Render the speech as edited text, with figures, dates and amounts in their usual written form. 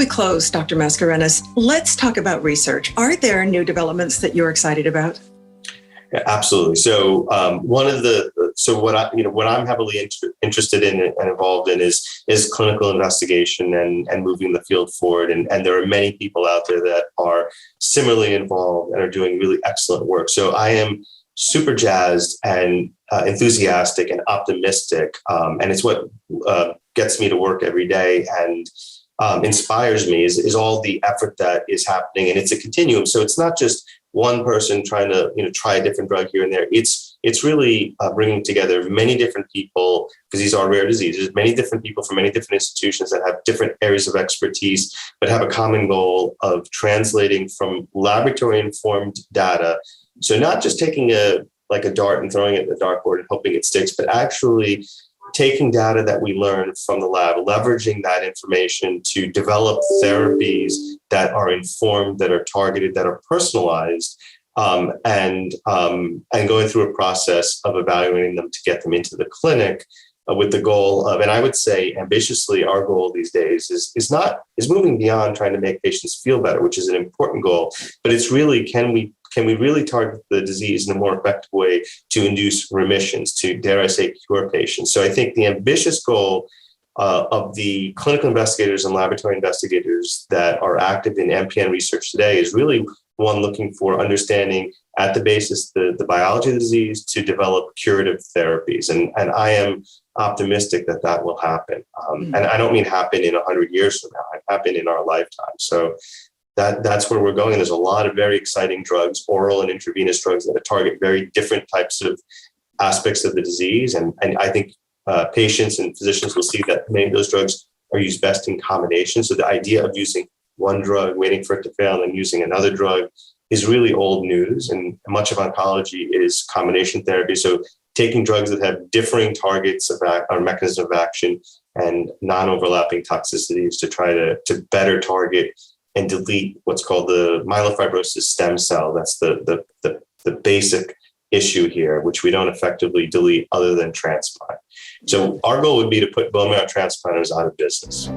we close, Dr. Mascarenhas, let's talk about research. Are there new developments that you're excited about? Yeah, absolutely. So what I'm heavily interested in and involved in is clinical investigation and moving the field forward. And there are many people out there that are similarly involved and are doing really excellent work. So I am super jazzed and enthusiastic and optimistic. And it's what gets me to work every day and inspires me is all the effort that is happening. And it's a continuum. So it's not just one person trying to try a different drug here and there. It's really bringing together many different people, because these are rare diseases, many different people from many different institutions that have different areas of expertise, but have a common goal of translating from laboratory informed data. So not just taking a dart and throwing it at the dartboard and hoping it sticks, but actually taking data that we learn from the lab, leveraging that information to develop therapies that are informed, that are targeted, that are personalized, and going through a process of evaluating them to get them into the clinic with the goal of, and I would say ambitiously, our goal these days is moving beyond trying to make patients feel better, which is an important goal, but it's really, can we really target the disease in a more effective way to induce remissions, to, dare I say, cure patients? So I think the ambitious goal of the clinical investigators and laboratory investigators that are active in MPN research today is really one looking for understanding at the basis the biology of the disease to develop curative therapies. And I am optimistic that will happen. And I don't mean happen in 100 years from now, it happen in our lifetime. So that's where we're going. There's a lot of very exciting drugs, oral and intravenous drugs that target very different types of aspects of the disease. And I think patients and physicians will see that many of those drugs are used best in combination. So the idea of using one drug, waiting for it to fail, and using another drug is really old news. And much of oncology is combination therapy. So taking drugs that have differing targets or mechanism of action and non-overlapping toxicities to try to better target and delete what's called the myelofibrosis stem cell. That's the basic issue here, which we don't effectively delete other than transplant. So our goal would be to put bone marrow transplanters out of business.